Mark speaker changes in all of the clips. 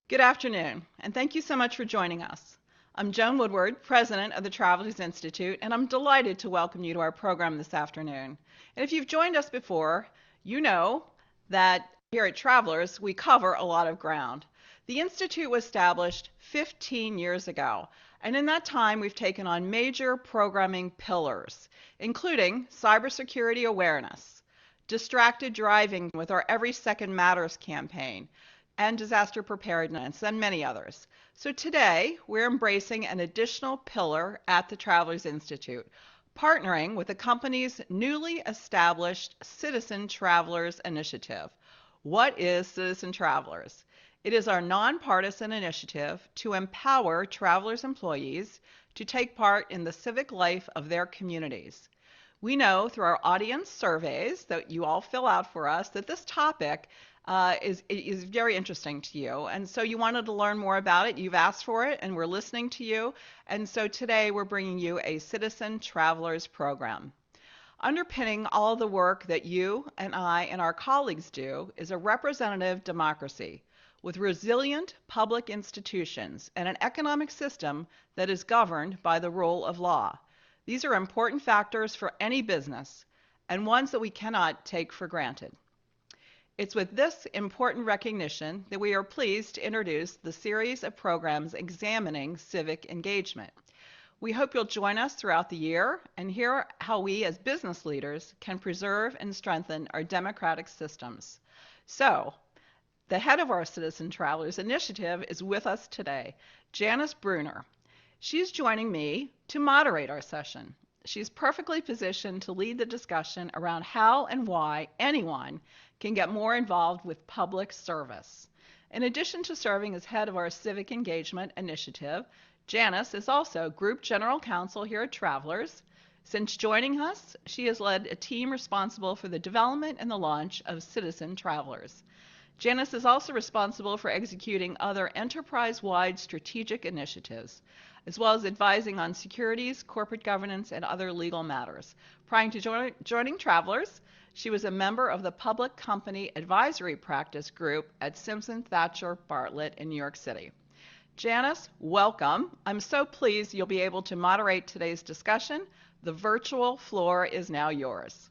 Speaker 1: Good afternoon, and thank you so much for joining us. I'm Joan Woodward, president of the Travelers Institute, and I'm delighted to welcome you to our program this afternoon. And if you've joined us before, you know that here at Travelers, we cover a lot of ground. The Institute was established 15 years ago, and in that time, we've taken on major programming pillars, including cybersecurity awareness, distracted driving with our Every Second Matters campaign, and disaster preparedness, and many others. So today, we're embracing an additional pillar at the Travelers Institute, partnering with the company's newly established Citizen Travelers Initiative. What is Citizen Travelers? It is our nonpartisan initiative to empower Travelers employees to take part in the civic life of their communities. We know through our audience surveys that you all fill out for us that this topic is very interesting to you. And so you wanted to learn more about it. You've asked for it, and we're listening to you. And so today we're bringing you a Citizen Travelers program. Underpinning all the work that you and I and our colleagues do is a representative democracy with resilient public institutions and an economic system that is governed by the rule of law. These are important factors for any business and ones that we cannot take for granted. It's with this important recognition that we are pleased to introduce the series of programs examining civic engagement. We hope you'll join us throughout the year and hear how we as business leaders can preserve and strengthen our democratic systems. So, the head of our Citizen Travelers Initiative is with us today, Janice Brunner. She's joining me to moderate our session. She's perfectly positioned to lead the discussion around how and why anyone can get more involved with public service. In addition to serving as head of our Civic Engagement Initiative, Janice is also Group General Counsel here at Travelers. Since joining us, she has led a team responsible for the development and the launch of Citizen Travelers. Janice is also responsible for executing other enterprise-wide strategic initiatives, as well as advising on securities, corporate governance, and other legal matters. Prior to joining Travelers, she was a member of the Public Company Advisory Practice Group at Simpson Thacher Bartlett in New York City. Janice, welcome. I'm so pleased you'll be able to moderate today's discussion. The virtual floor is now yours.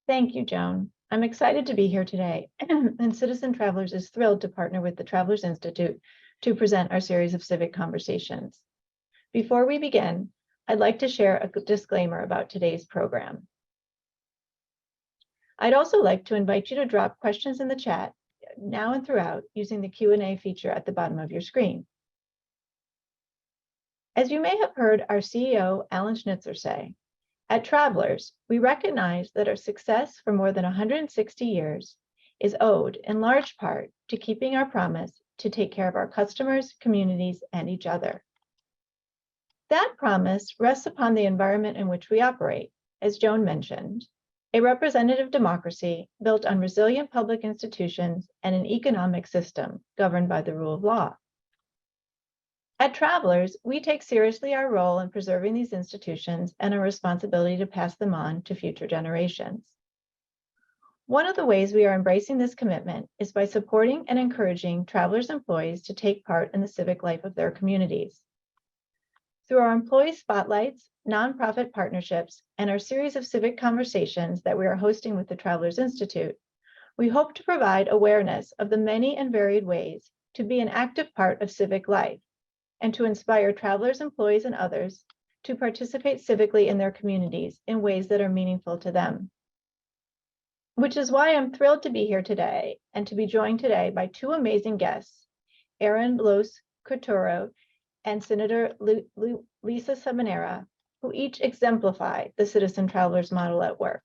Speaker 2: Thank you, Joan. I'm excited to be here today, and Citizen Travelers is thrilled to partner with the Travelers Institute to present our series of civic conversations. Before we begin, I'd like to share a disclaimer about today's program. I'd also like to invite you to drop questions in the chat now and throughout using the Q&A feature at the bottom of your screen. As you may have heard our CEO, Alan Schnitzer, say, at Travelers, we recognize that our success for more than 160 years is owed in large part to keeping our promise to take care of our customers, communities, and each other. That promise rests upon the environment in which we operate, as Joan mentioned, a representative democracy built on resilient public institutions and an economic system governed by the rule of law. At Travelers, we take seriously our role in preserving these institutions and our responsibility to pass them on to future generations. One of the ways we are embracing this commitment is by supporting and encouraging Travelers employees to take part in the civic life of their communities. Through our employee spotlights, nonprofit partnerships, and our series of civic conversations that we are hosting with the Travelers Institute, we hope to provide awareness of the many and varied ways to be an active part of civic life and to inspire Travelers employees and others to participate civically in their communities in ways that are meaningful to them. Which is why I'm thrilled to be here today and to be joined today by two amazing guests, Erin, Loos, Cutraro, and Senator Lisa Seminara, who each exemplify the Citizen Travelers model at work.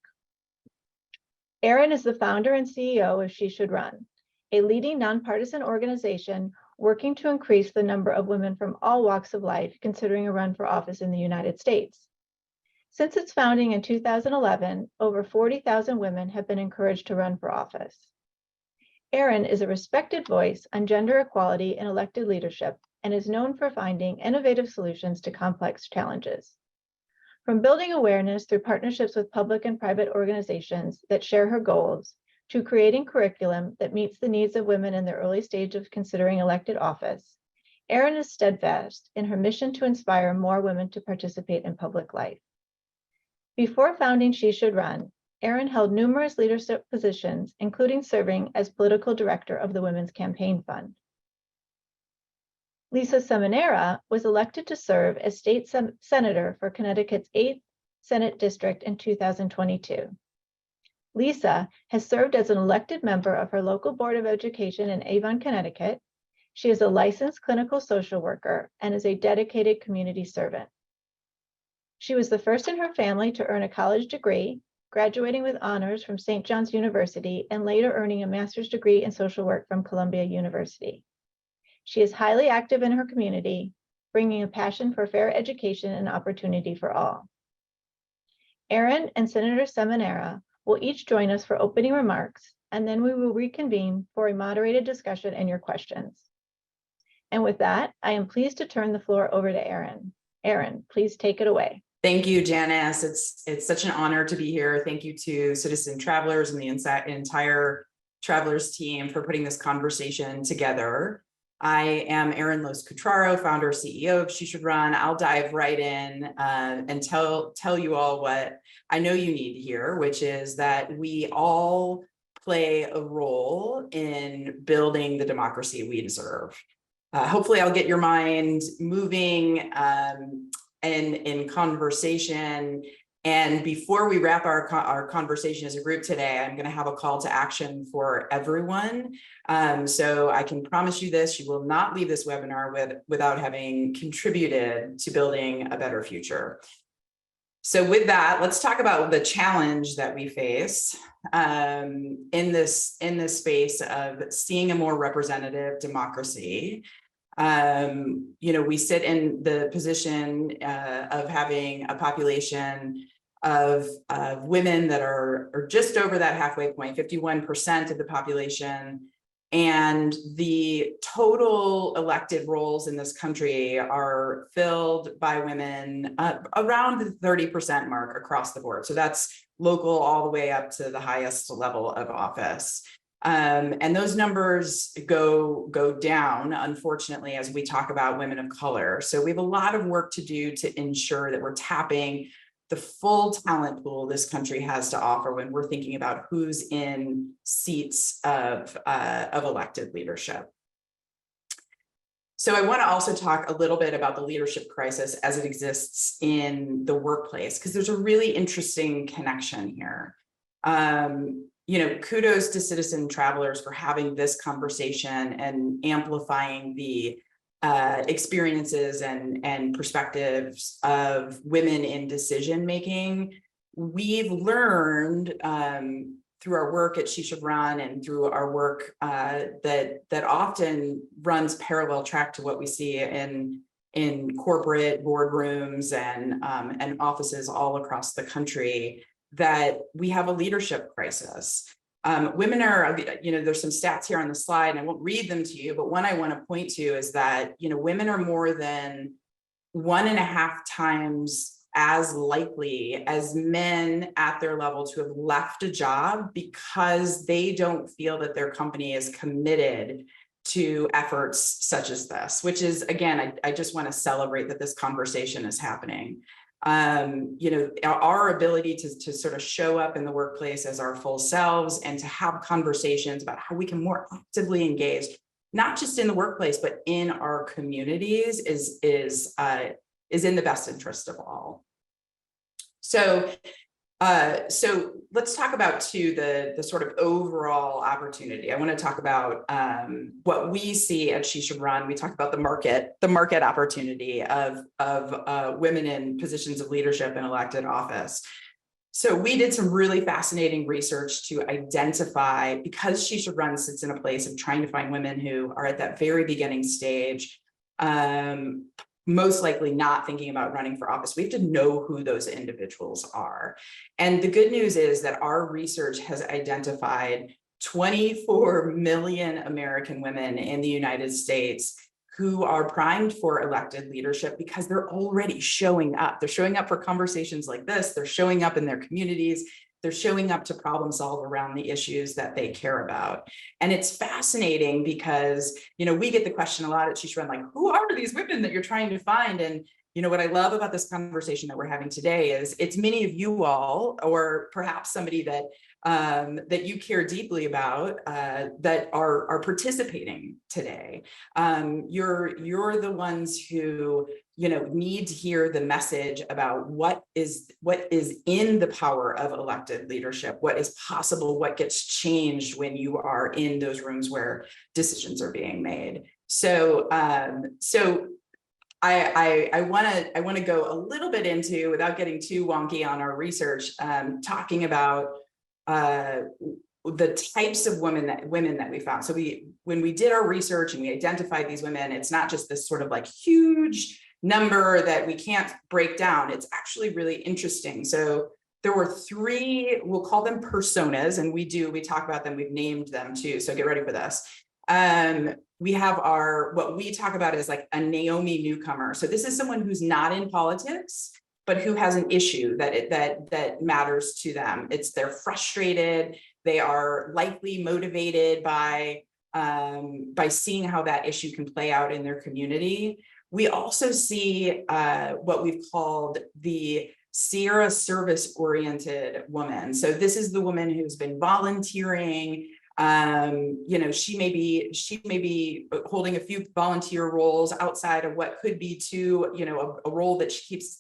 Speaker 2: Erin is the founder and CEO of She Should Run, a leading nonpartisan organization working to increase the number of women from all walks of life considering a run for office in the United States. Since its founding in 2011, over 40,000 women have been encouraged to run for office. Erin is a respected voice on gender equality in elected leadership and is known for finding innovative solutions to complex challenges. From building awareness through partnerships with public and private organizations that share her goals, to creating curriculum that meets the needs of women in their early stage of considering elected office, Erin is steadfast in her mission to inspire more women to participate in public life. Before founding She Should Run, Erin held numerous leadership positions, including serving as political director of the Women's Campaign Fund. Lisa Seminara was elected to serve as state senator for Connecticut's 8th Senate District in 2022. Lisa has served as an elected member of her local Board of Education in Avon, Connecticut. She is a licensed clinical social worker and is a dedicated community servant. She was the first in her family to earn a college degree, graduating with honors from St. John's University and later earning a master's degree in social work from Columbia University. She is highly active in her community, bringing a passion for fair education and opportunity for all. Erin and Senator Seminara will each join us for opening remarks, and then we will reconvene for a moderated discussion and your questions. And with that, I am pleased to turn the floor over to Erin. Erin, please take it away.
Speaker 3: Thank you, Janice. It's such an honor to be here. Thank you to Citizen Travelers and the entire Travelers team for putting this conversation together. I am Erin Loos Cutraro, founder, CEO of She Should Run. I'll dive right in and tell you all what I know you need to hear, which is that we all play a role in building the democracy we deserve. Hopefully I'll get your mind moving in conversation. And before we wrap our conversation as a group today, I'm going to have a call to action for everyone. So I can promise you this, you will not leave this webinar without having contributed to building a better future. So with that, let's talk about the challenge that we face in this space of seeing a more representative democracy. We sit in the position of having a population of women that are just over that halfway point, 51% of the population. And the total elected roles in this country are filled by women around the 30% mark across the board. So that's local all the way up to the highest level of office. And those numbers go down, unfortunately, as we talk about women of color. So we have a lot of work to do to ensure that we're tapping the full talent pool this country has to offer when we're thinking about who's in seats of elected leadership. So I want to also talk a little bit about the leadership crisis as it exists in the workplace, because there's a really interesting connection here. Kudos to Citizen Travelers for having this conversation and amplifying the experiences and perspectives of women in decision making. We've learned through our work at She Should Run and through our work that often runs parallel track to what we see in corporate boardrooms and offices all across the country, that we have a leadership crisis. Women are, there's some stats here on the slide, and I won't read them to you, but one I want to point to is that, women are more than 1.5 times as likely as men at their level to have left a job because they don't feel that their company is committed to efforts such as this, which is, again, I just want to celebrate that this conversation is happening. Our ability to sort of show up in the workplace as our full selves and to have conversations about how we can more actively engage, not just in the workplace, but in our communities is in the best interest of all. So let's talk about the sort of overall opportunity. I want to talk about what we see at She Should Run. We talk about the market opportunity of women in positions of leadership in elected office. So we did some really fascinating research to identify, because She Should Run sits in a place of trying to find women who are at that very beginning stage, most likely not thinking about running for office. We have to know who those individuals are. And the good news is that our research has identified 24 million American women in the United States who are primed for elected leadership because they're already showing up. They're showing up for conversations like this. They're showing up in their communities. They're showing up to problem solve around the issues that they care about. And it's fascinating because, we get the question a lot at She Should Run, like, who are these women that you're trying to find? And what I love about this conversation that we're having today is it's many of you all, or perhaps somebody that that you care deeply about, that are participating today. You're the ones who need to hear the message about what is in the power of elected leadership, what is possible, what gets changed when you are in those rooms where decisions are being made. So I want to go a little bit into, without getting too wonky on our research, talking about the types of women that we found. So when we did our research and we identified these women, it's not just this sort of like huge number that we can't break down. It's actually really interesting. So there were 3, we'll call them personas, and we talk about them, we've named them too. So get ready for this. We have what we talk about as like a Naomi newcomer. So this is someone who's not in politics, but who has an issue that matters to them. They're frustrated. They are likely motivated by seeing how that issue can play out in their community. We also see what we've called the Sierra service-oriented woman. So this is the woman who's been volunteering. She may be holding a few volunteer roles outside of what could be a role that she keeps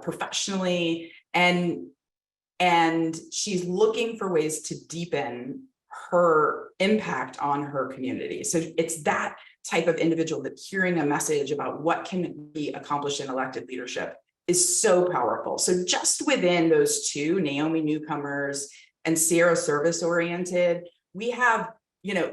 Speaker 3: professionally, and she's looking for ways to deepen her impact on her community. So it's that type of individual that hearing a message about what can be accomplished in elected leadership is so powerful. So just within those 2, Naomi newcomers and Sierra service oriented, we have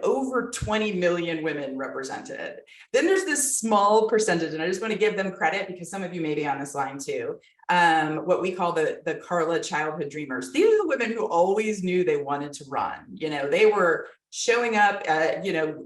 Speaker 3: over 20 million women represented. Then there's this small percentage, and I just want to give them credit because some of you may be on this line too, what we call the Carla childhood dreamers. These are the women who always knew they wanted to run. They were showing up,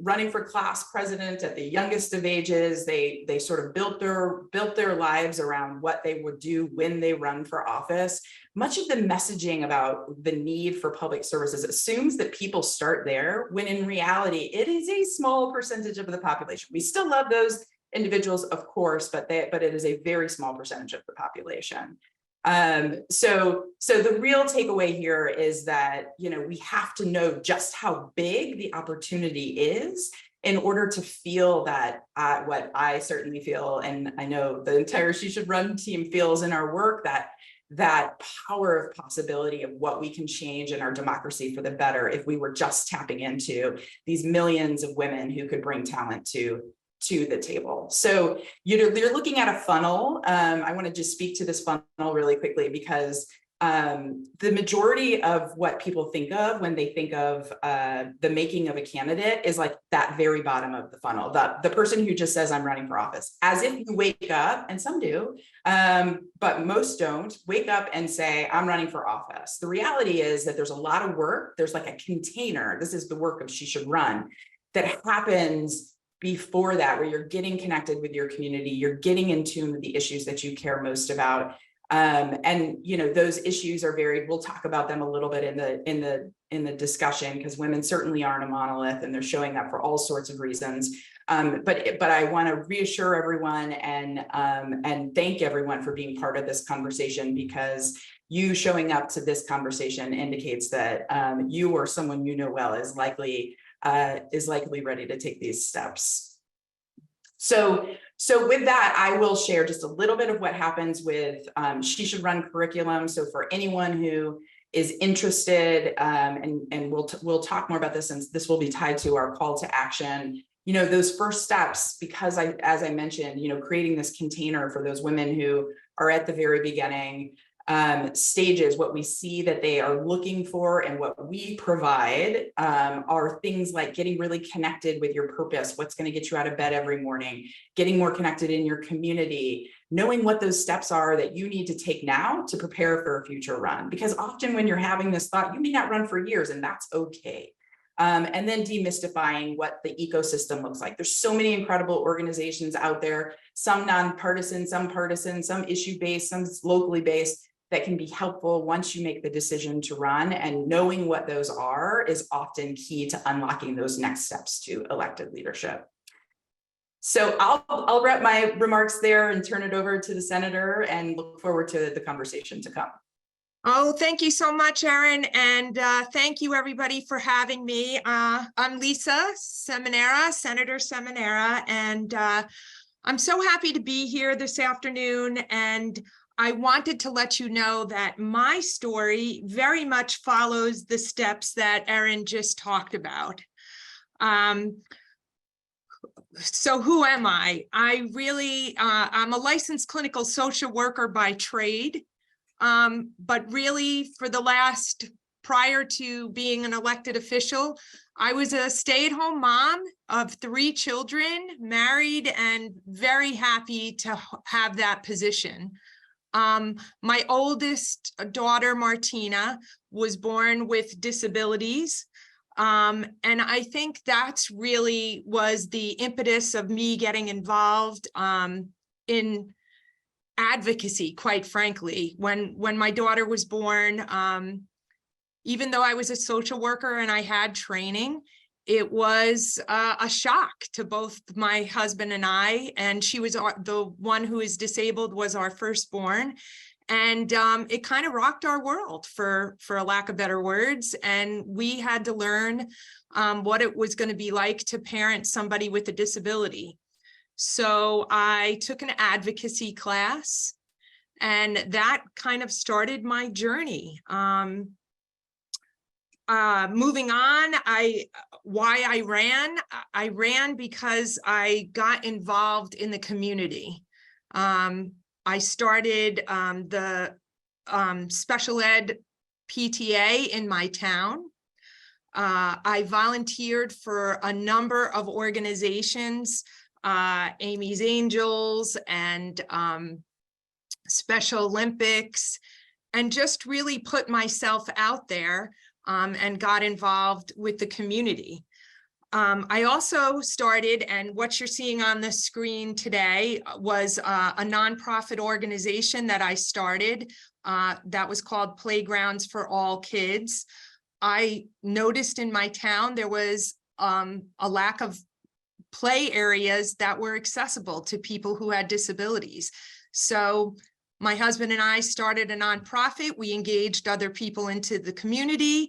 Speaker 3: running for class president at the youngest of ages. They sort of built their lives around what they would do when they run for office. Much of the messaging about the need for public services assumes that people start there, when in reality, it is a small percentage of the population. We still love those individuals, of course, but it is a very small percentage of the population. So the real takeaway here is that, we have to know just how big the opportunity is in order to feel that what I certainly feel, and I know the entire She Should Run team feels in our work, that power of possibility of what we can change in our democracy for the better if we were just tapping into these millions of women who could bring talent to the table. So you're looking at a funnel. I want to just speak to this funnel really quickly because the majority of what people think of when they think of the making of a candidate is like that very bottom of the funnel, the person who just says, I'm running for office, as if you wake up, and some do, but most don't wake up and say, I'm running for office. The reality is that there's a lot of work. There's like a container. This is the work of She Should Run that happens before that, where you're getting connected with your community, you're getting in tune with the issues that you care most about. And those issues are varied. We'll talk about them a little bit in the discussion, because women certainly aren't a monolith and they're showing up for all sorts of reasons. But I want to reassure everyone and thank everyone for being part of this conversation, because you showing up to this conversation indicates that you or someone you know well is likely ready to take these steps. So with that, I will share just a little bit of what happens with She Should Run curriculum. So for anyone who is interested, and we'll talk more about this, and this will be tied to our call to action. Those first steps, because as I mentioned, creating this container for those women who are at the very beginning stages, what we see that they are looking for and what we provide are things like getting really connected with your purpose, what's going to get you out of bed every morning, getting more connected in your community, knowing what those steps are that you need to take now to prepare for a future run. Because often when you're having this thought, you may not run for years, and that's okay. And then demystifying what the ecosystem looks like. There's so many incredible organizations out there, some nonpartisan, some partisan, some issue-based, some locally based. that can be helpful once you make the decision to run, and knowing what those are is often key to unlocking those next steps to elected leadership. So I'll wrap my remarks there and turn it over to the senator and look forward to the conversation to come.
Speaker 4: Oh, thank you so much, Erin. And thank you, everybody, for having me. I'm Lisa Seminara, Senator Seminara, and I'm so happy to be here this afternoon. And I wanted to let you know that my story very much follows the steps that Erin just talked about. So who am I? I'm a licensed clinical social worker by trade. But really for the prior to being an elected official, I was a stay-at-home mom of 3 children, married, and very happy to have that position. My oldest daughter, Martina, was born with disabilities. And I think that's really was the impetus of me getting involved in advocacy, quite frankly. When my daughter was born, even though I was a social worker and I had training, it was a shock to both my husband and I, and she was the one who is disabled, was our firstborn. And it kind of rocked our world, for a lack of better words. And we had to learn what it was going to be like to parent somebody with a disability. So I took an advocacy class, and that kind of started my journey. Moving on, why I ran because I got involved in the community. I started the special ed PTA in my town. I volunteered for a number of organizations, Amy's Angels and Special Olympics, and just really put myself out there and got involved with the community. I also started, and what you're seeing on the screen today was a nonprofit organization that I started that was called Playgrounds for All Kids. I noticed in my town there was a lack of play areas that were accessible to people who had disabilities. So my husband and I started a nonprofit. We engaged other people into the community.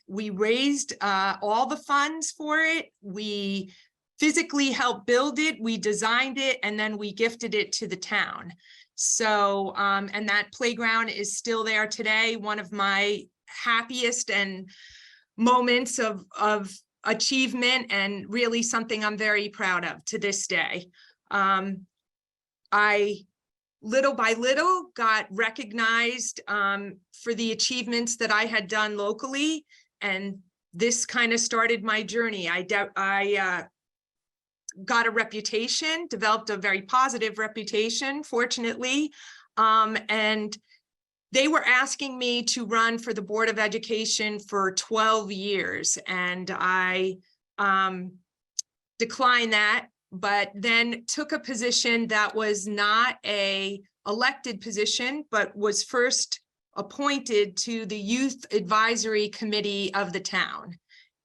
Speaker 4: We raised all the funds for it. We physically helped build it. We designed it, and then we gifted it to the town. So, and that playground is still there today. One of my happiest and moments of achievement, and really something I'm very proud of to this day. I little by little got recognized for the achievements that I had done locally, and this kind of started my journey. I got a reputation, developed a very positive reputation, fortunately, and they were asking me to run for the Board of Education for 12 years, and I declined that, but then took a position that was not a elected position, but was first appointed to the Youth Advisory Committee of the town.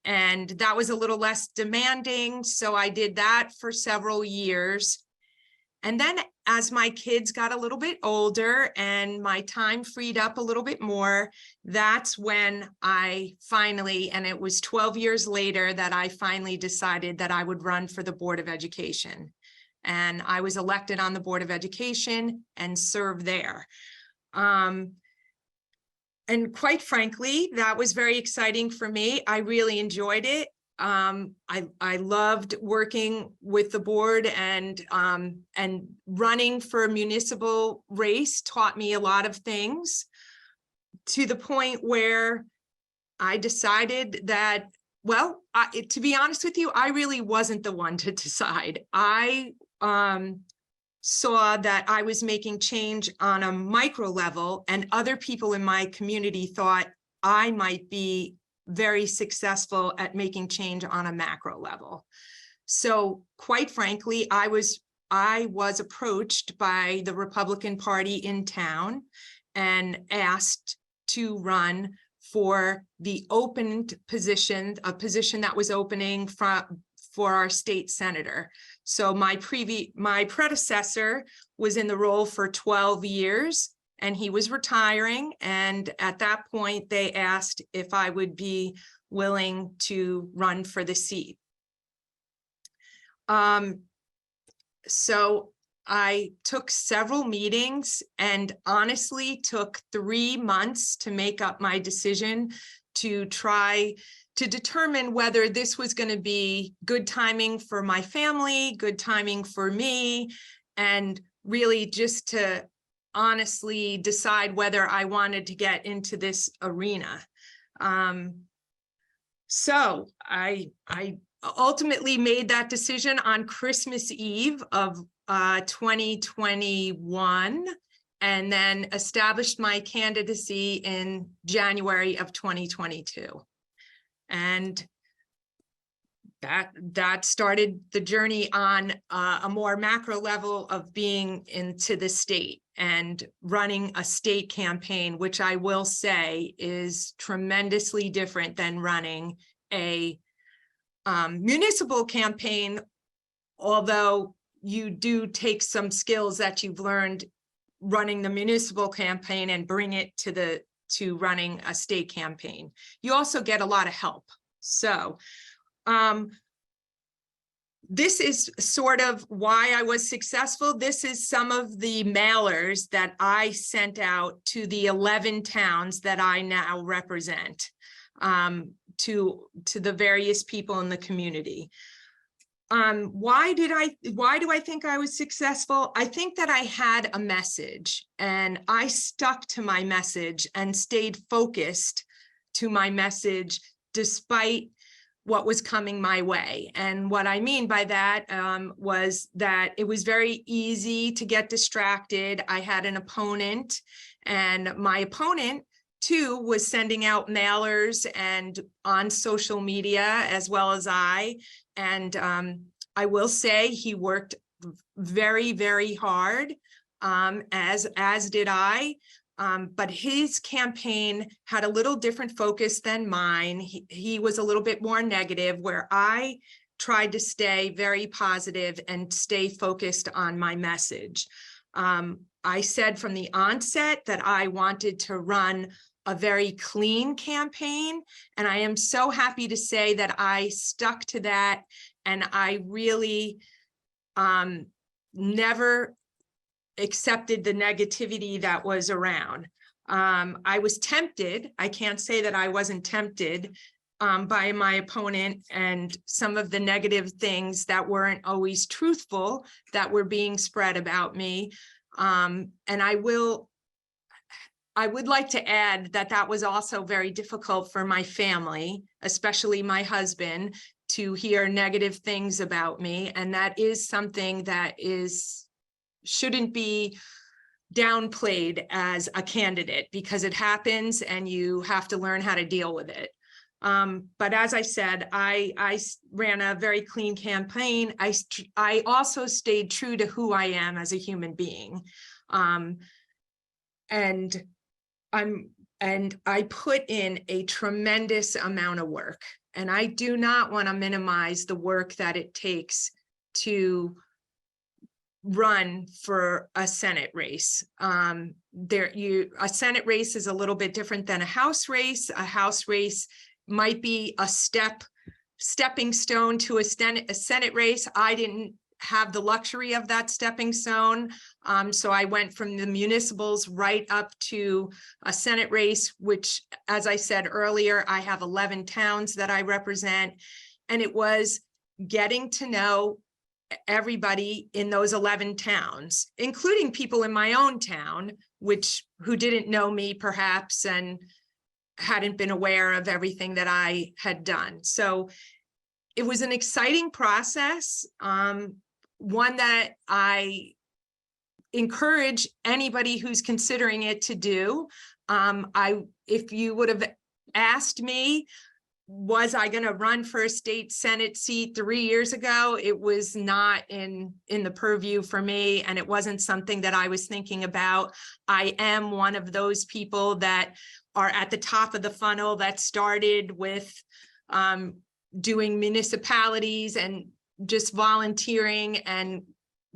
Speaker 4: And that was a little less demanding, so I did that for several years. And then as my kids got a little bit older and my time freed up a little bit more, that's when I finally, and it was 12 years later, that I finally decided that I would run for the Board of Education. And I was elected on the Board of Education and served there. And quite frankly, that was very exciting for me. I really enjoyed it. I loved working with the board, and running for a municipal race taught me a lot of things, to the point where I decided that, well, to be honest with you, I really wasn't the one to decide. I saw that I was making change on a micro level, and other people in my community thought I might be very successful at making change on a macro level. So quite frankly, I was approached by the Republican Party in town, and asked to run for the opened position, a position that was opening for our state senator. So my predecessor was in the role for 12 years and he was retiring. And at that point, they asked if I would be willing to run for the seat. So I took several meetings and honestly took 3 months to make up my decision to try to determine whether this was going to be good timing for my family, good timing for me, and really just to honestly decide whether I wanted to get into this arena. So I ultimately made that decision on Christmas Eve of 2021, and then established my candidacy in January of 2022. And that started the journey on a more macro level of being into the state and running a state campaign, which I will say is tremendously different than running a municipal campaign, although you do take some skills that you've learned running the municipal campaign and bring it to running a state campaign. You also get a lot of help. So this is sort of why I was successful. This is some of the mailers that I sent out to the 11 towns that I now represent, to the various people in the community. Why do I think I was successful? I think that I had a message and I stuck to my message and stayed focused to my message despite what was coming my way. And what I mean by that was that it was very easy to get distracted. I had an opponent, and my opponent too was sending out mailers and on social media as well as I. And I will say he worked very, very hard, as did I. But his campaign had a little different focus than mine. He was a little bit more negative, where I tried to stay very positive and stay focused on my message. I said from the onset that I wanted to run a very clean campaign, and I am so happy to say that I stuck to that, and I really never accepted the negativity that was around. I was tempted. I can't say that I wasn't tempted by my opponent and some of the negative things that weren't always truthful that were being spread about me. And I would like to add that that was also very difficult for my family, especially my husband, to hear negative things about me. And that is something that shouldn't be downplayed as a candidate, because it happens and you have to learn how to deal with it. But as I said, I ran a very clean campaign. I also stayed true to who I am as a human being. And I put in a tremendous amount of work, and I do not want to minimize the work that it takes to run for a Senate race. A Senate race is a little bit different than a House race. A House race might be a stepping stone to a Senate race. I didn't have the luxury of that stepping stone. So I went from the municipals right up to a Senate race, which, as I said earlier, I have 11 towns that I represent. And it was getting to know everybody in those 11 towns, including people in my own town, who didn't know me perhaps and hadn't been aware of everything that I had done. So it was an exciting process, one that I encourage anybody who's considering it to do. If you would have asked me was I going to run for a state Senate seat 3 years ago? It was not in the purview for me, and it wasn't something that I was thinking about. I am one of those people that are at the top of the funnel that started with doing municipalities and just volunteering and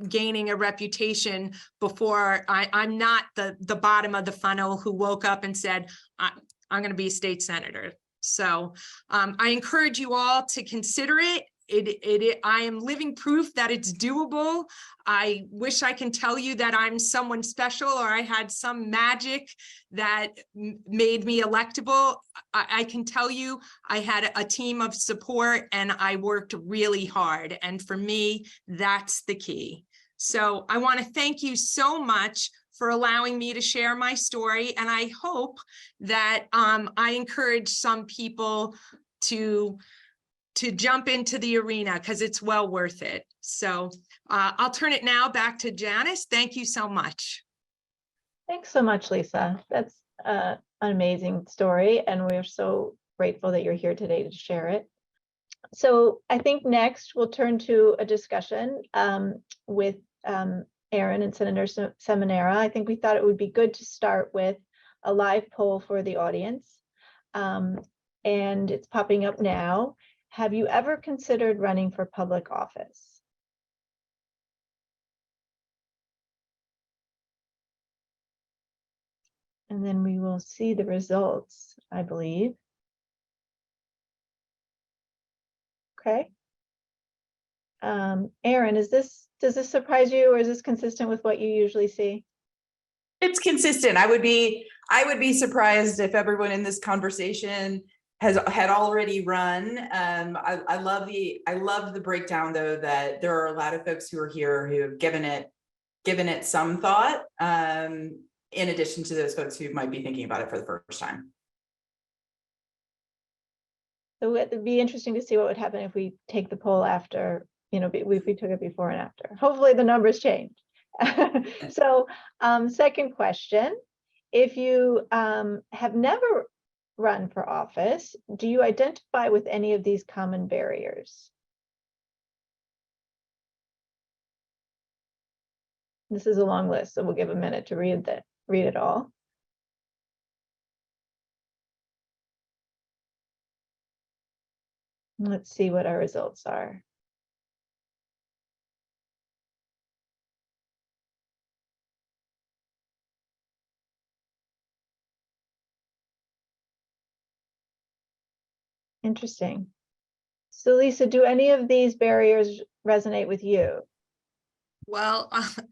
Speaker 4: gaining a reputation before I'm not the bottom of the funnel who woke up and said, I'm going to be a state senator. So I encourage you all to consider it. I am living proof that it's doable. I wish I can tell you that I'm someone special or I had some magic that made me electable. I can tell you I had a team of support and I worked really hard. And for me, that's the key. So I want to thank you so much for allowing me to share my story. And I hope that I encourage some people to jump into the arena because it's well worth it. So I'll turn it now back to Janice. Thank you so much.
Speaker 2: Thanks so much, Lisa. That's an amazing story, and we're so grateful that you're here today to share it. So I think next we'll turn to a discussion with Erin and Senator Seminara. I think we thought it would be good to start with a live poll for the audience. And it's popping up now. Have you ever considered running for public office? And then we will see the results, I believe. Okay. Erin, does this surprise you, or is this consistent with what you usually see?
Speaker 3: It's consistent. I would be surprised if everyone in this conversation had already run. I love the breakdown, though, that there are a lot of folks who are here who have given it some thought, in addition to those folks who might be thinking about it for the first time.
Speaker 2: So it would be interesting to see what would happen if we take the poll after, if we took it before and after. Hopefully the numbers change. So second question, if you have never run for office, do you identify with any of these common barriers? This is a long list, so we'll give a minute to read it all. Let's see what our results are. Interesting. So Lisa, do any of these barriers resonate with you?
Speaker 4: Well,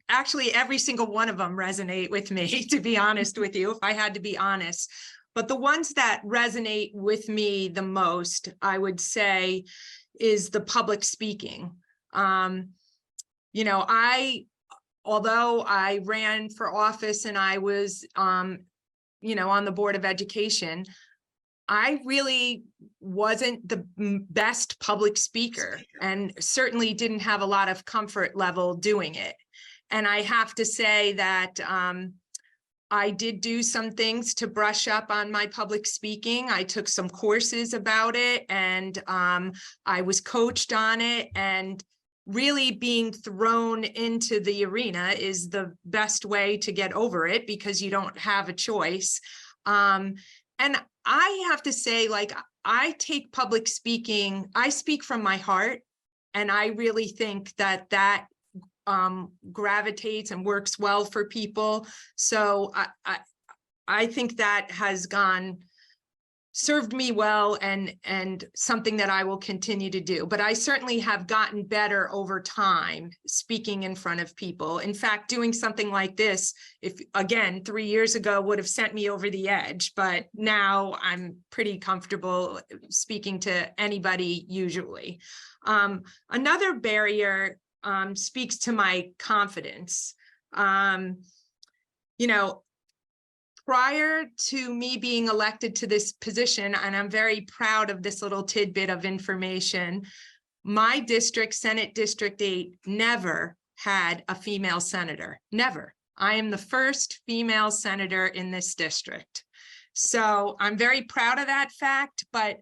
Speaker 4: actually, every single one of them resonate with me, to be honest with you, if I had to be honest. But the ones that resonate with me the most, I would say, is the public speaking. Although I ran for office and I was, on the Board of Education, I really wasn't the best public speaker and certainly didn't have a lot of comfort level doing it. And I have to say that I did do some things to brush up on my public speaking. I took some courses about it and I was coached on it, and really being thrown into the arena is the best way to get over it because you don't have a choice. And I have to say, I take public speaking, I speak from my heart, and I really think that gravitates and works well for people. So I think that has served me well and something that I will continue to do. But I certainly have gotten better over time speaking in front of people. In fact, doing something like this, if again, 3 years ago would have sent me over the edge, but now I'm pretty comfortable speaking to anybody usually. Another barrier speaks to my confidence. Prior to me being elected to this position, and I'm very proud of this little tidbit of information, my district, Senate District 8, never had a female senator, never. I am the first female senator in this district. So I'm very proud of that fact, but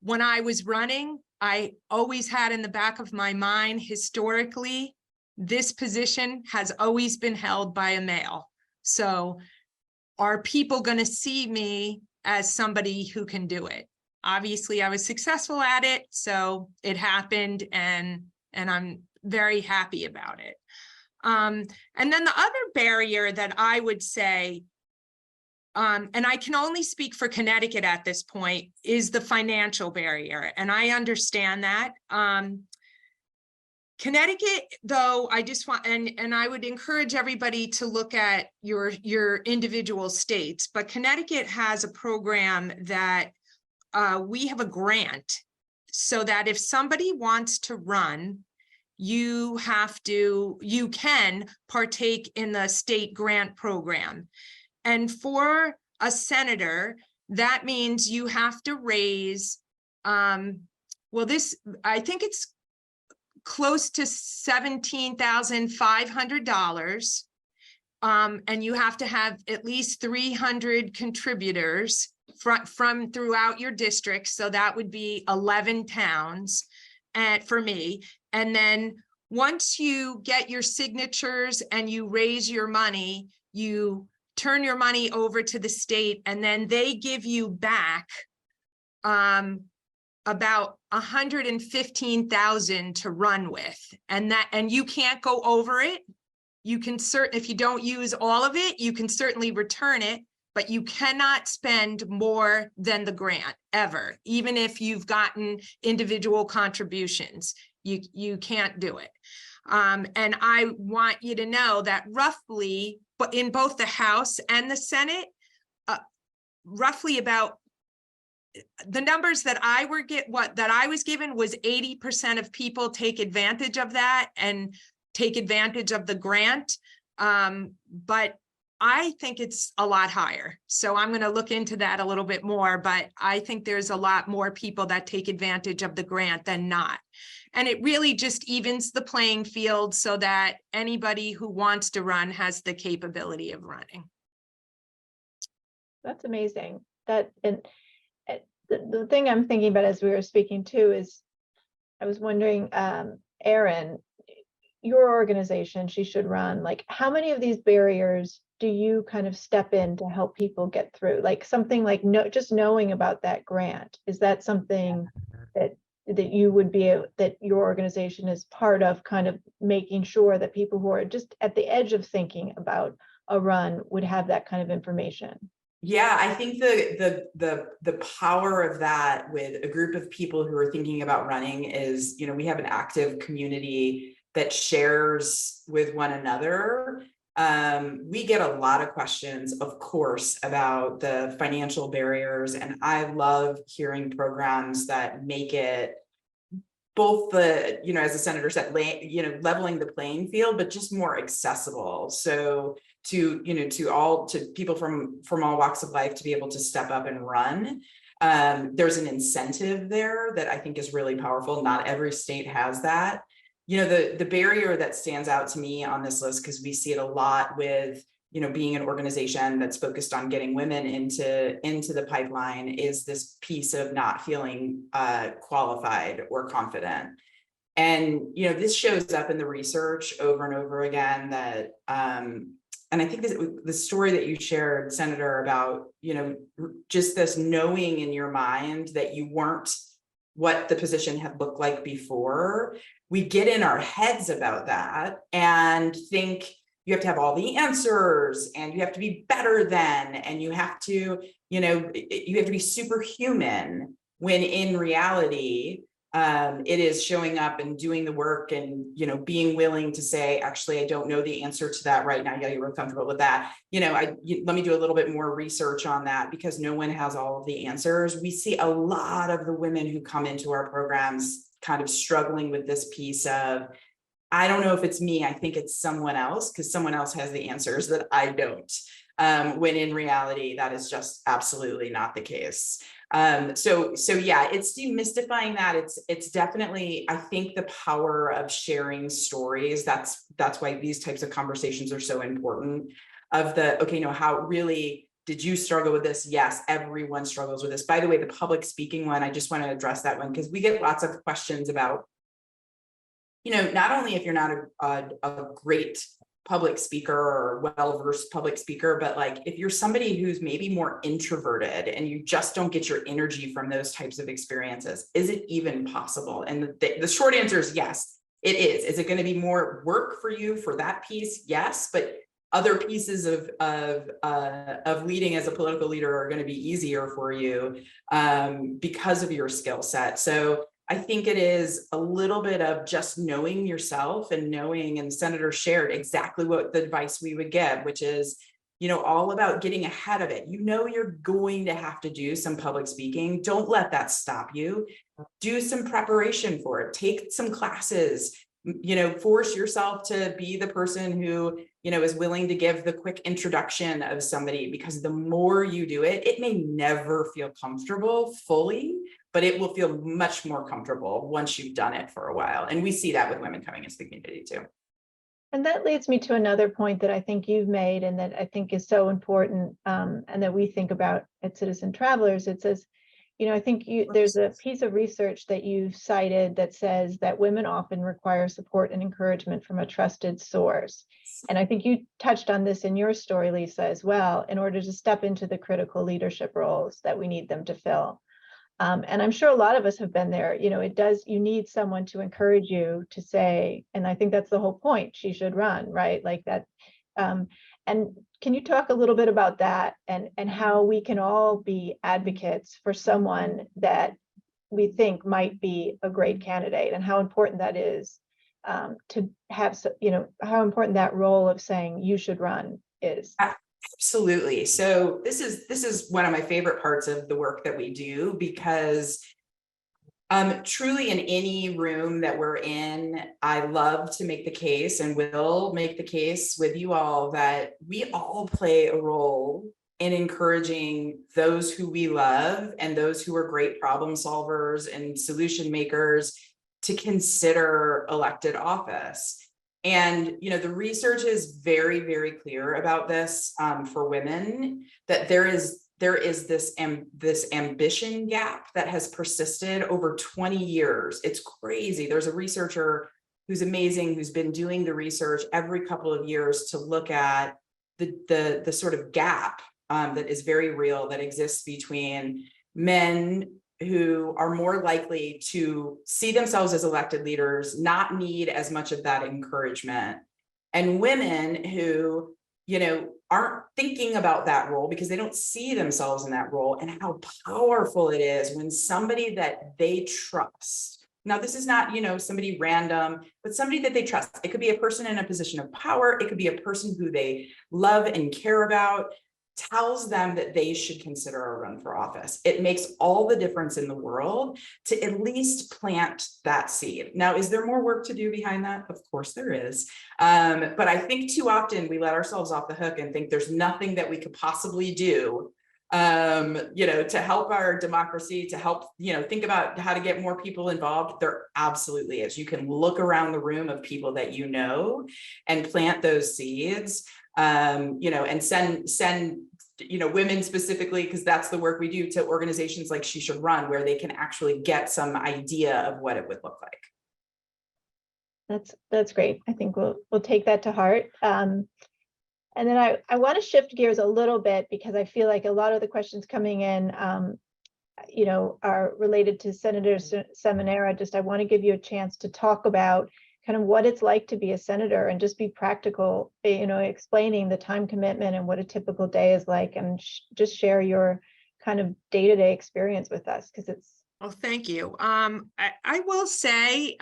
Speaker 4: when I was running, I always had in the back of my mind, historically, this position has always been held by a male. So are people going to see me as somebody who can do it? Obviously, I was successful at it, so it happened, and I'm very happy about it. And then the other barrier that I would say, and I can only speak for Connecticut at this point, is the financial barrier. And I understand that. Connecticut, though, I just want, and I would encourage everybody to look at your individual states, but Connecticut has a program that we have a grant, so that if somebody wants to run, you can partake in the state grant program. And for a senator, that means you have to raise, I think it's close to $17,500. And you have to have at least 300 contributors from throughout your district. So that would be 11 towns for me. And then once you get your signatures and you raise your money, you turn your money over to the state, and then they give you back about $115,000 to run with, and you can't go over it. You can if you don't use all of it, you can certainly return it, but you cannot spend more than the grant ever, even if you've gotten individual contributions. You can't do it. And I want you to know that roughly, but in both the House and the Senate, roughly about the numbers that I was given was 80% of people take advantage of that and take advantage of the grant. But I think it's a lot higher. So I'm going to look into that a little bit more, but I think there's a lot more people that take advantage of the grant than not. And it really just evens the playing field so that anybody who wants to run has the capability of running.
Speaker 2: That's amazing. The thing I'm thinking about as we were speaking too is, I was wondering, Erin, your organization, She Should Run, like how many of these barriers do you kind of step in to help people get through? Like something like just knowing about that grant, is that something that you would be, that your organization is part of, kind of making sure that people who are just at the edge of thinking about a run would have that kind of information?
Speaker 3: Yeah, I think the power of that with a group of people who are thinking about running is, we have an active community that shares with one another. We get a lot of questions, of course, about the financial barriers, and I love hearing programs that make it both the, as the senator said, leveling the playing field, but just more accessible. So to people from all walks of life to be able to step up and run. There's an incentive there that I think is really powerful. Not every state has that. The barrier that stands out to me on this list, because we see it a lot with, being an organization that's focused on getting women into the pipeline, is this piece of not feeling qualified or confident. And, this shows up in the research over and over again that, and I think the story that you shared, Senator, about, just this knowing in your mind that you weren't what the position had looked like before, we get in our heads about that and think you have to have all the answers and you have to be better than, and you have to, you have to be superhuman, when in reality, it is showing up and doing the work and, being willing to say, actually, I don't know the answer to that right now. Yeah, you were comfortable with that. Let me do a little bit more research on that, because no one has all of the answers. We see a lot of the women who come into our programs kind of struggling with this piece of, I don't know if it's me, I think it's someone else, because someone else has the answers that I don't. When in reality, that is just absolutely not the case. So yeah, it's demystifying that. It's definitely, I think, the power of sharing stories. That's why these types of conversations are so important. Of the, how really, did you struggle with this? Yes, everyone struggles with this. By the way, the public speaking one, I just want to address that one because we get lots of questions about, not only if you're not a great public speaker or well-versed public speaker, but like if you're somebody who's maybe more introverted and you just don't get your energy from those types of experiences, is it even possible? And the short answer is yes, it is. Is it going to be more work for you for that piece? Yes, but other pieces of leading as a political leader are going to be easier for you because of your skill set. So I think it is a little bit of just knowing yourself and knowing, and Senator shared exactly what the advice we would give, which is, all about getting ahead of it. You're going to have to do some public speaking. Don't let that stop you. Do some preparation for it. Take some classes, force yourself to be the person who, is willing to give the quick introduction of somebody, because the more you do it, it may never feel comfortable fully, but it will feel much more comfortable once you've done it for a while. And we see that with women coming into the community too.
Speaker 2: And that leads me to another point that I think you've made and that I think is so important and that we think about at Citizen Travelers. It says, I think there's a piece of research that you've cited that says that women often require support and encouragement from a trusted source. And I think you touched on this in your story, Lisa, as well, in order to step into the critical leadership roles that we need them to fill. And I'm sure a lot of us have been there. You need someone to encourage you to say, and I think that's the whole point, she should run, right? Like that. And can you talk a little bit about that and how we can all be advocates for someone that we think might be a great candidate, and how important that is to have, how important that role of saying you should run is.
Speaker 3: Absolutely. So this is one of my favorite parts of the work that we do, because truly in any room that we're in, I love to make the case and will make the case with you all that we all play a role in encouraging those who we love and those who are great problem solvers and solution makers to consider elected office. And, the research is very, very clear about this for women, that there is this ambition gap that has persisted over 20 years. It's crazy. There's a researcher who's amazing, who's been doing the research every couple of years to look at the sort of gap that is very real, that exists between men who are more likely to see themselves as elected leaders, not need as much of that encouragement, and women who, aren't thinking about that role because they don't see themselves in that role, and how powerful it is when somebody that they trust. Now, this is not, somebody random, but somebody that they trust. It could be a person in a position of power. It could be a person who they love and care about, tells them that they should consider a run for office. It makes all the difference in the world to at least plant that seed. Now, is there more work to do behind that? Of course there is. But I think too often we let ourselves off the hook and think there's nothing that we could possibly do, to help our democracy, to help, think about how to get more people involved. There absolutely is. You can look around the room of people that and plant those seeds. And send women specifically, because that's the work we do, to organizations like She Should Run, where they can actually get some idea of what it would look like.
Speaker 2: That's great. I think we'll take that to heart. And then I want to shift gears a little bit, because I feel like a lot of the questions coming in, are related to Senator Seminara. I want to give you a chance to talk about kind of what it's like to be a senator and just be practical, explaining the time commitment and what a typical day is like, and just share your kind of day-to-day experience with us, because it's.
Speaker 4: Oh, thank you. I will say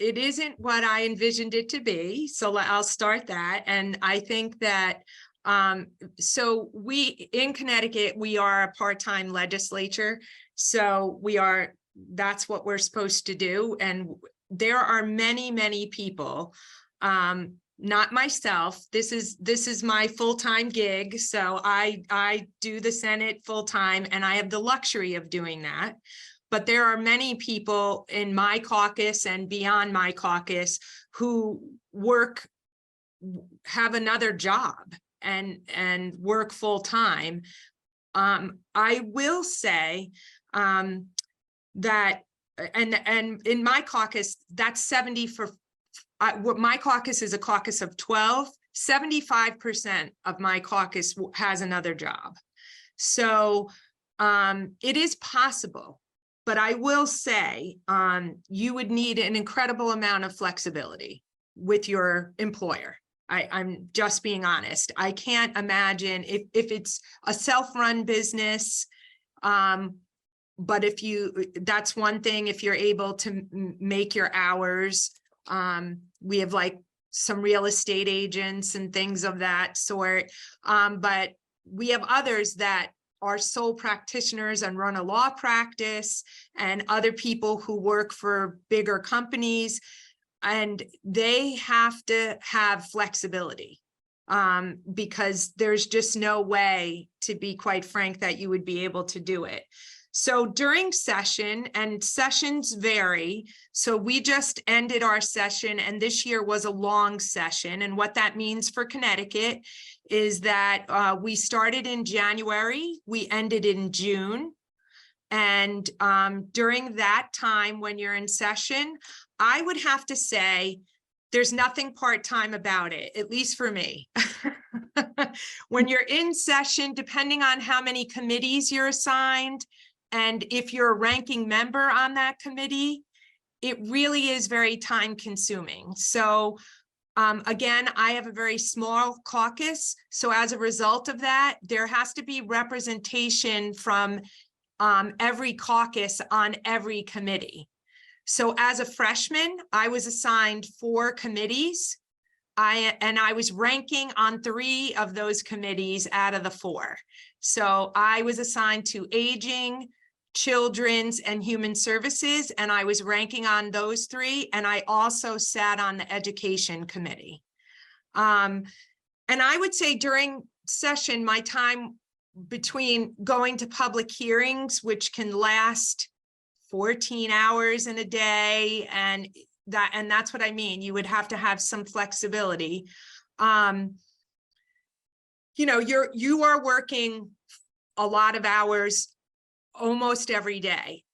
Speaker 4: it isn't what I envisioned it to be. So I'll start that. And I think that so we in Connecticut, we are a part-time legislature. So that's what we're supposed to do. And there are many, many people, not myself. This is my full-time gig. So I do the Senate full-time, and I have the luxury of doing that. But there are many people in my caucus and beyond my caucus who have another job. and work full time. I will say that, and in my caucus, that's 70 for, my caucus is a caucus of 12, 75% of my caucus has another job. So it is possible, but I will say you would need an incredible amount of flexibility with your employer. I'm just being honest. I can't imagine if it's a self-run business, but if that's one thing, if you're able to make your hours. We have like some real estate agents and things of that sort. But we have others that are sole practitioners and run a law practice, and other people who work for bigger companies, and they have to have flexibility because there's just no way, to be quite frank, that you would be able to do it. So during session, and sessions vary, so we just ended our session, and this year was a long session. And what that means for Connecticut is that we started in January, we ended in June. And during that time, when you're in session, I would have to say there's nothing part-time about it, at least for me. When you're in session, depending on how many committees you're assigned, and if you're a ranking member on that committee, it really is very time consuming. So again, I have a very small caucus. So as a result of that, there has to be representation from every caucus on every committee. So as a freshman, I was assigned 4 committees. I was ranking on 3 of those committees out of the 4. So I was assigned to aging, children's, and human services, and I was ranking on those 3. And I also sat on the education committee. And I would say during session, my time between going to public hearings, which can last 14 hours in a day, and that's what I mean. You would have to have some flexibility. You know, you are working a lot of hours almost every day.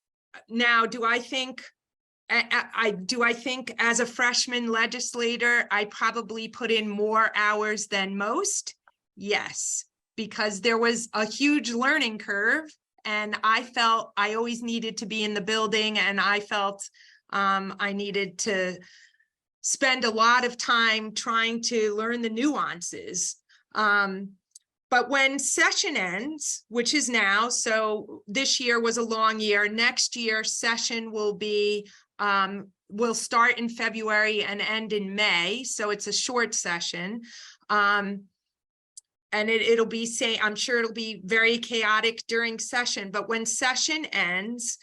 Speaker 4: Now, do I think as a freshman legislator, I probably put in more hours than most? Yes, because there was a huge learning curve, and I felt I always needed to be in the building, and I felt I needed to spend a lot of time trying to learn the nuances. But when session ends, which is now, so this year was a long year, next year session will be, will start in February and end in May. So it's a short session. And it'll be, I'm sure it'll be very chaotic during session, but when session ends,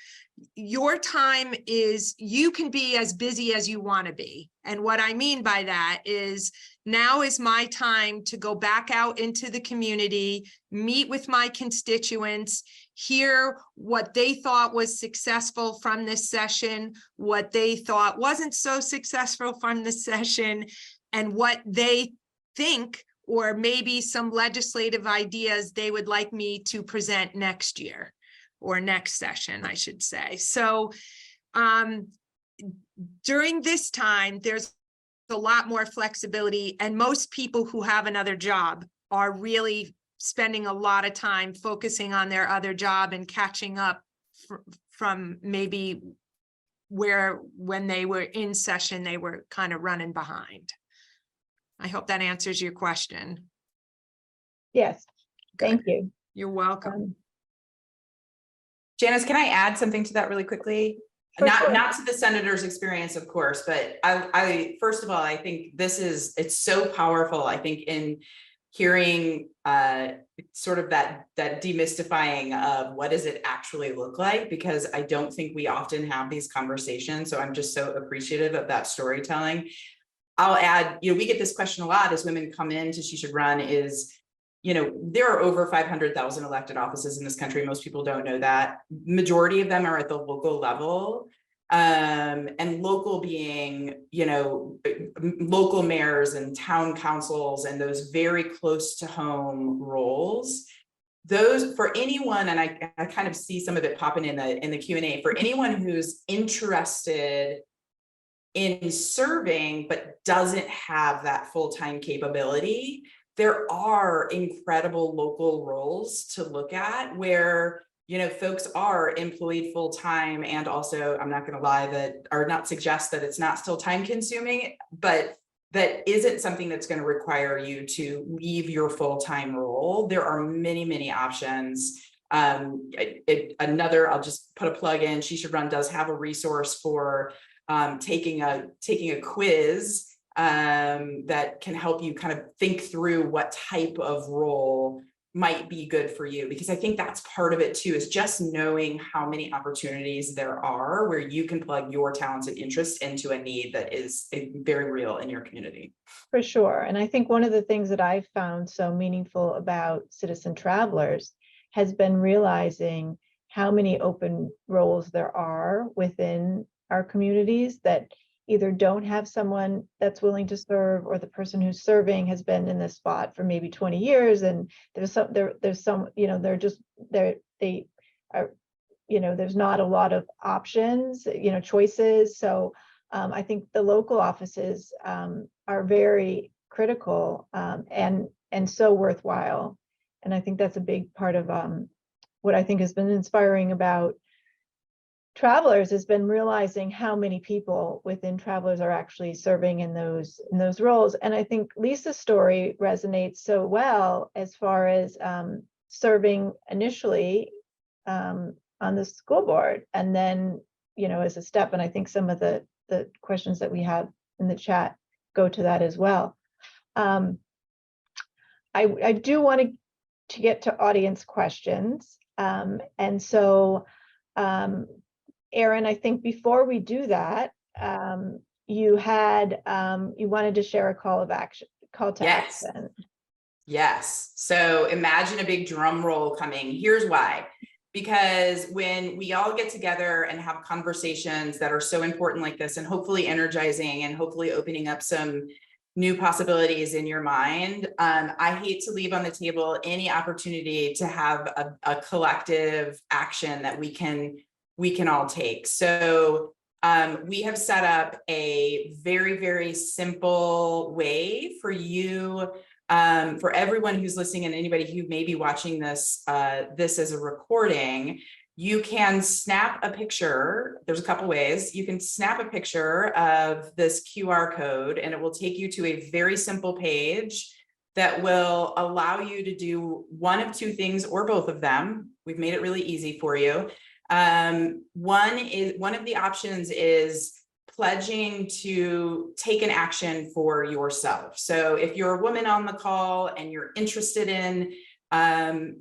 Speaker 4: your time is, you can be as busy as you want to be. And what I mean by that is, now is my time to go back out into the community, meet with my constituents, hear what they thought was successful from this session, what they thought wasn't so successful from the session, and what they think, or maybe some legislative ideas they would like me to present next year, or next session, I should say. So during this time, there's a lot more flexibility, and most people who have another job are really spending a lot of time focusing on their other job and catching up from maybe where, when they were in session, they were kind of running behind. I hope that answers your question.
Speaker 2: Yes,
Speaker 4: Good.
Speaker 2: thank you.
Speaker 4: You're welcome.
Speaker 3: Janice, can I add something to that really quickly? Not to the senator's experience, of course, but I first of all, I think it's so powerful. I think in hearing sort of that demystifying of what does it actually look like, because I don't think we often have these conversations. So I'm just so appreciative of that storytelling. I'll add, we get this question a lot as women come in to She Should Run is, there are over 500,000 elected offices in this country. Most people don't know that. Majority of them are at the local level. And local being, local mayors and town councils and those very close to home roles. Those, for anyone, and I kind of see some of it popping in the Q&A, for anyone who's interested in serving but doesn't have that full-time capability, there are incredible local roles to look at where folks are employed full-time, and also, I'm not going to lie, that or not suggest that it's not still time consuming, but that isn't something that's going to require you to leave your full-time role. There are many, many options. I'll just put a plug in. She Should Run does have a resource for taking a quiz that can help you kind of think through what type of role might be good for you, because I think that's part of it too, is just knowing how many opportunities there are where you can plug your talents and interests into a need that is very real in your community.
Speaker 2: For sure. And I think one of the things that I've found so meaningful about Citizen Travelers has been realizing how many open roles there are within our communities that either don't have someone that's willing to serve, or the person who's serving has been in this spot for maybe 20 years. And there's some, there's not a lot of options, choices. So I think the local offices are very critical and so worthwhile. And I think that's a big part of what I think has been inspiring about Travelers has been realizing how many people within Travelers are actually serving in those roles. And I think Lisa's story resonates so well as far as serving initially on the school board, and then as a step. And I think some of the questions that we have in the chat go to that as well. I do want to get to audience questions, and so. Erin, I think before we do that, you wanted to share a call to action.
Speaker 3: Yes. So imagine a big drum roll coming. Here's why. Because when we all get together and have conversations that are so important like this, and hopefully energizing and hopefully opening up some new possibilities in your mind, I hate to leave on the table any opportunity to have a collective action that we can all take. So we have set up a very, very simple way for you, for everyone who's listening and anybody who may be watching this as a recording. You can snap a picture. There's a couple ways. You can snap a picture of this QR code, and it will take you to a very simple page that will allow you to do one of two things or both of them. We've made it really easy for you. One of the options is pledging to take an action for yourself. So if you're a woman on the call and you're interested in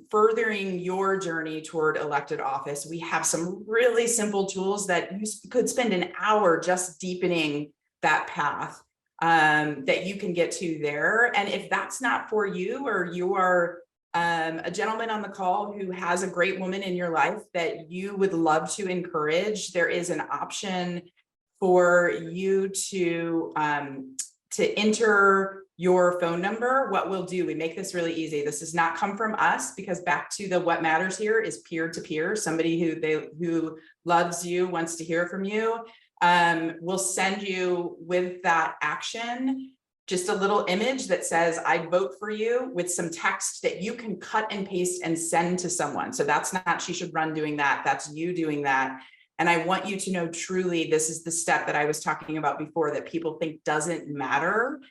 Speaker 3: furthering your journey toward elected office, we have some really simple tools that you could spend an hour just deepening that path that you can get to there. And if that's not for you, or you are a gentleman on the call who has a great woman in your life that you would love to encourage, there is an option for you to enter your phone number. What we'll do, we make this really easy. This does not come from us, because back to what matters here is peer-to-peer. Somebody who loves you, wants to hear from you, will send you with that action just a little image that says, I vote for you, with some text that you can cut and paste and send to someone. So that's not She Should Run doing that. That's you doing that. And I want you to know, truly, this is the step that I was talking about before that people think doesn't matter.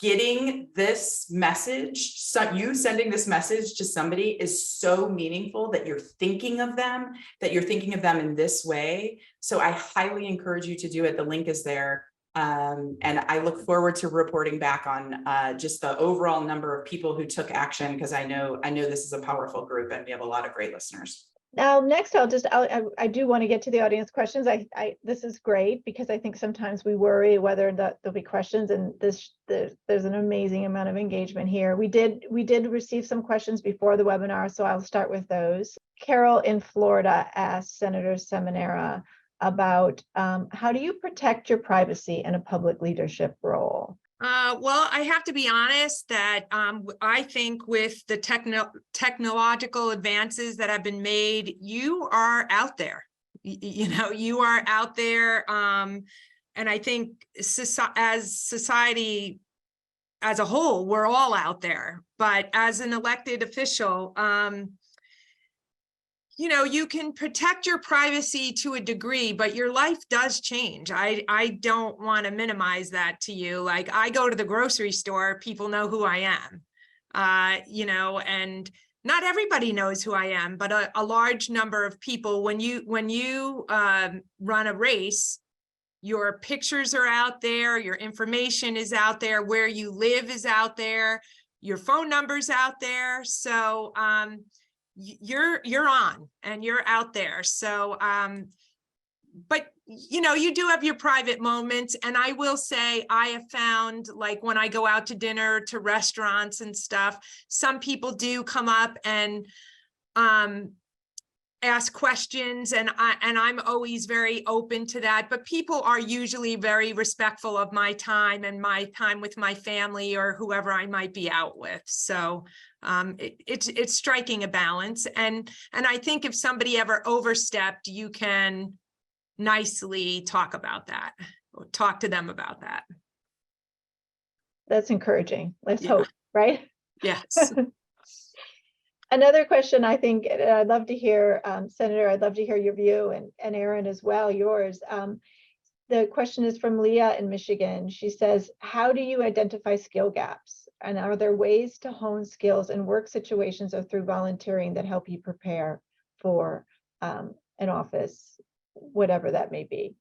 Speaker 3: Getting this message, so you sending this message to somebody is so meaningful that you're thinking of them, in this way. So I highly encourage you to do it. The link is there. And I look forward to reporting back on just the overall number of people who took action, because I know this is a powerful group and we have a lot of great listeners.
Speaker 2: Now, next, I do want to get to the audience questions. This is great, because I think sometimes we worry whether there'll be questions, and there's an amazing amount of engagement here. We did receive some questions before the webinar, so I'll start with those. Carol in Florida asked Senator Seminara, about how do you protect your privacy in a public leadership role?
Speaker 4: Well, I have to be honest that I think with the technological advances that have been made, you are out there. You are out there. And I think as society as a whole, we're all out there. But as an elected official, you can protect your privacy to a degree, but your life does change. I don't want to minimize that to you. Like, I go to the grocery store, people know who I am, and not everybody knows who I am, but a large number of people. When you run a race, your pictures are out there, your information is out there, where you live is out there, your phone number's out there. So, you're on and you're out there. So, but you do have your private moments. And I will say, I have found, like, when I go out to dinner, to restaurants and stuff, some people do come up and ask questions, and I'm always very open to that. But people are usually very respectful of my time and my time with my family or whoever I might be out with. So it's striking a balance, and I think if somebody ever overstepped, you can nicely talk about that, or talk to them about that.
Speaker 2: That's encouraging. Let's hope, right?
Speaker 4: Yes.
Speaker 2: Another question, I think I'd love to hear, Senator, I'd love to hear your view, and Erin as well, yours. The question is from Leah in Michigan. She says, how do you identify skill gaps? And are there ways to hone skills in work situations or through volunteering that help you prepare for an office, whatever that may be?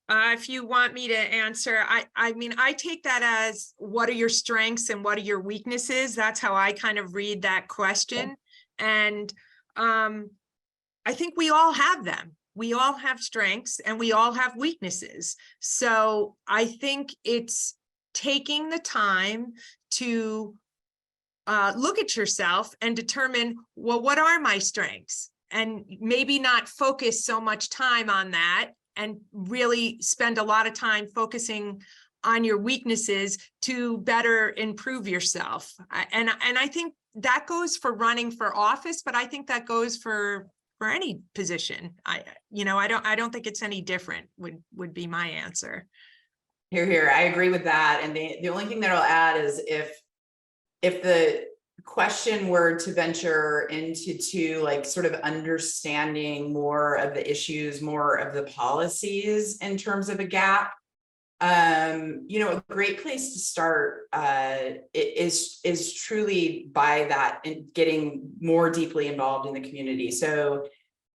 Speaker 4: If you want me to answer, I mean, I take that as, what are your strengths and what are your weaknesses? That's how I kind of read that question. Okay. And I think we all have them. We all have strengths and we all have weaknesses. So I think it's taking the time to look at yourself and determine, well, what are my strengths? And maybe not focus so much time on that, and really spend a lot of time focusing on your weaknesses to better improve yourself. And I think that goes for running for office, but I think that goes for any position. I don't think it's any different, would be my answer.
Speaker 3: Here. I agree with that. And the only thing that I'll add is if the question were to venture into like sort of understanding more of the issues, more of the policies in terms of a gap, a great place to start is truly by that, and getting more deeply involved in the community. So,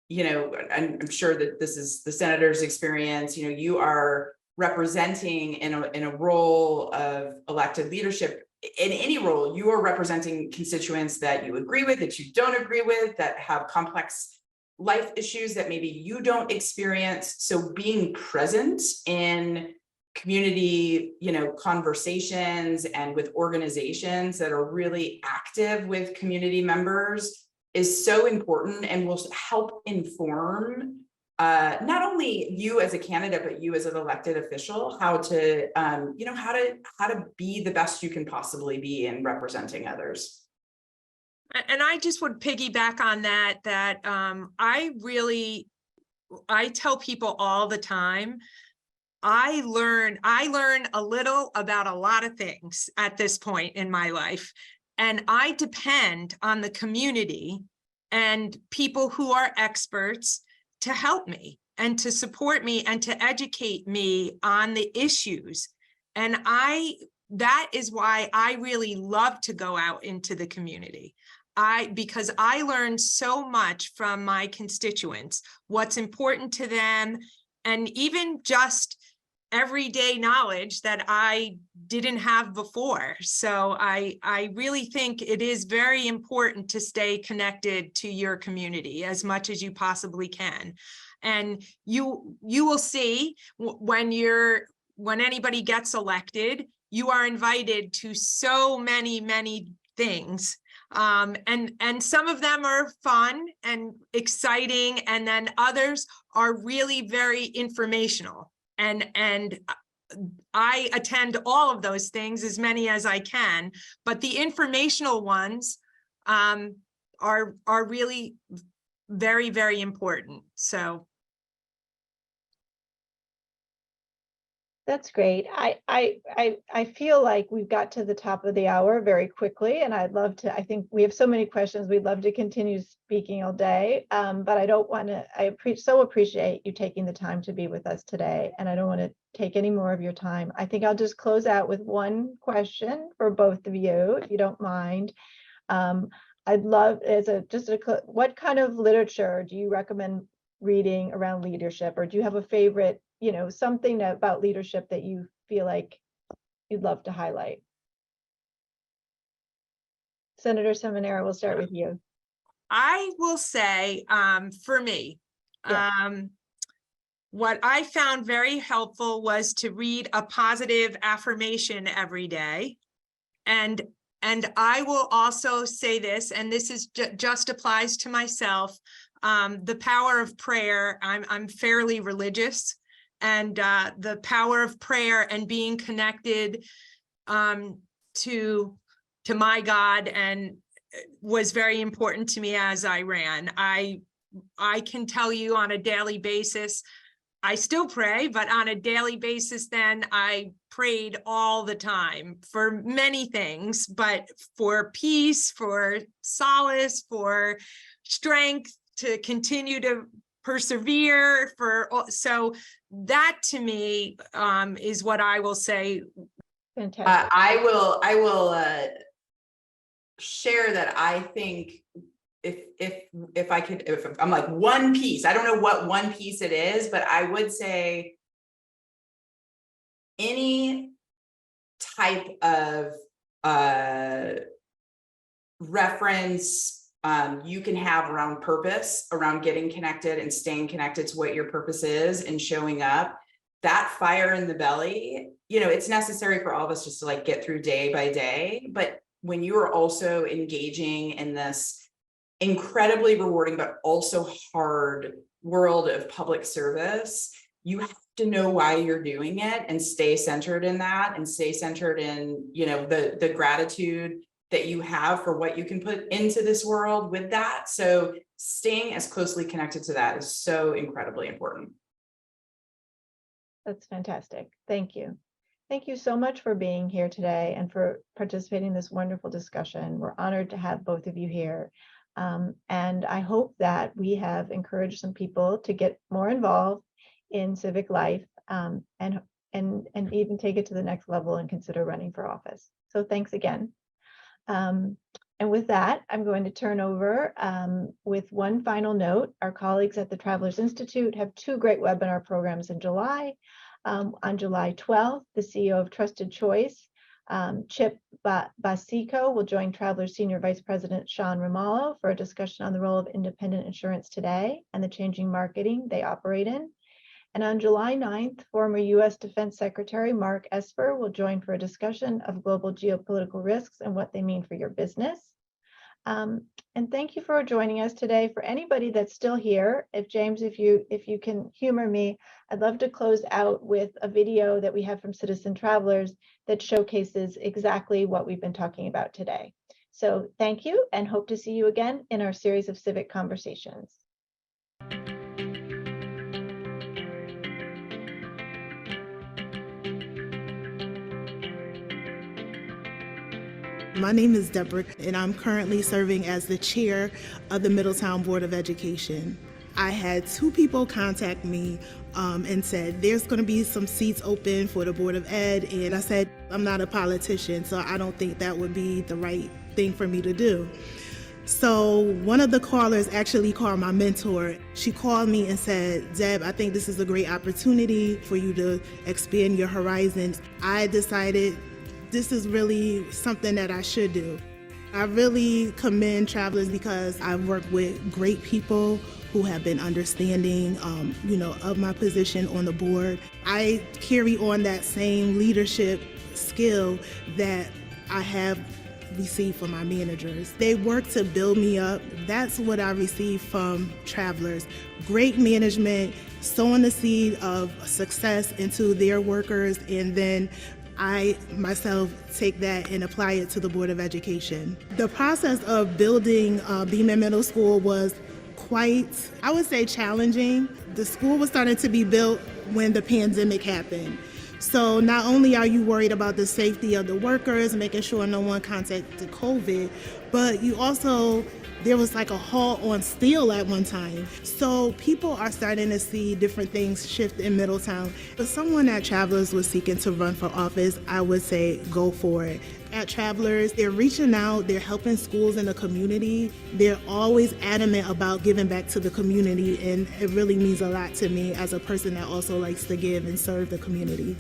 Speaker 3: I'm sure that this is the senator's experience. You are representing in a role of elected leadership. In any role, you are representing constituents that you agree with, that you don't agree with, that have complex life issues that maybe you don't experience. So being present in community, conversations and with organizations that are really active with community members is so important, and will help inform not only you as a candidate, but you as an elected official, how to be the best you can possibly be in representing others.
Speaker 4: And I just would piggyback on that I tell people all the time, I learn a little about a lot of things at this point in my life, and I depend on the community and people who are experts to help me and to support me and to educate me on the issues. And that is why I really love to go out into the community. Because I learned so much from my constituents, what's important to them, and even just everyday knowledge that I didn't have before. So I really think it is very important to stay connected to your community as much as you possibly can. And you will see when anybody gets elected, you are invited to so many things And some of them are fun and exciting, and then others are really very informational. And I attend all of those things, as many as I can, but the informational ones are really very, very important. So
Speaker 2: that's great. I feel like we've got to the top of the hour very quickly, and I'd love to, I think we have so many questions. We'd love to continue speaking all day, but I don't want to, so appreciate you taking the time to be with us today, and I don't want to take any more of your time. I think I'll just close out with one question for both of you, if you don't mind. I'd love, what kind of literature do you recommend reading around leadership, or do you have a favorite, something about leadership that you feel like you'd love to highlight? Senator Seminara, we'll start with you.
Speaker 4: I will say, for me, what I found very helpful was to read a positive affirmation every day. And I will also say this, and this is just applies to myself, the power of prayer. I'm fairly religious, and the power of prayer and being connected to my God and was very important to me as I ran. I can tell you on a daily basis, I still pray, but on a daily basis, then I prayed all the time for many things, but for peace, for solace, for strength to continue to persevere, so that to me is what I will say.
Speaker 2: Fantastic.
Speaker 3: I will share that I think if I'm like one piece, I don't know what one piece it is, but I would say any type of reference you can have around purpose, around getting connected and staying connected to what your purpose is and showing up, that fire in the belly, it's necessary for all of us just to like get through day by day. But when you are also engaging in this incredibly rewarding, but also hard world of public service, you have to know why you're doing it and stay centered in that, and stay centered in, the gratitude that you have for what you can put into this world with that. So staying as closely connected to that is so incredibly important.
Speaker 2: That's fantastic. Thank you. Thank you so much for being here today and for participating in this wonderful discussion. We're honored to have both of you here. And I hope that we have encouraged some people to get more involved in civic life, and even take it to the next level and consider running for office. So thanks again. And with that, I'm going to turn over with one final note. Our colleagues at the Travelers Institute have two great webinar programs in July. On July 12th, the CEO of Trusted Choice, Chip Basico, will join Travelers Senior Vice President Sean Ramallo for a discussion on the role of independent insurance today and the changing marketing they operate in. And on July 9th, former U.S. Defense Secretary Mark Esper will join for a discussion of global geopolitical risks and what they mean for your business. And thank you for joining us today. For anybody that's still here, James, if you can humor me, I'd love to close out with a video that we have from Citizen Travelers that showcases exactly what we've been talking about today. So thank you, and hope to see you again in our series of civic conversations.
Speaker 5: My name is Deborah, and I'm currently serving as the chair of the Middletown Board of Education. I had two people contact me and said, there's going to be some seats open for the Board of Ed. And I said, I'm not a politician, so I don't think that would be the right thing for me to do. So one of the callers actually called my mentor. She called me and said, Deb, I think this is a great opportunity for you to expand your horizons. I decided this is really something that I should do. I really commend Travelers because I've worked with great people who have been understanding, of my position on the board. I carry on that same leadership skill that I have received from my managers. They work to build me up. That's what I received from Travelers. Great management, sowing the seed of success into their workers, and then I myself take that and apply it to the Board of Education. The process of building Beeman Middle School was quite, I would say, challenging. The school was starting to be built when the pandemic happened. So not only are you worried about the safety of the workers, making sure no one contacted COVID, but you also, there was like a halt on steel at one time. So people are starting to see different things shift in Middletown. If someone at Travelers was seeking to run for office, I would say go for it. At Travelers, they're reaching out, they're helping schools in the community. They're always adamant about giving back to the community, and it really means a lot to me as a person that also likes to give and serve the community.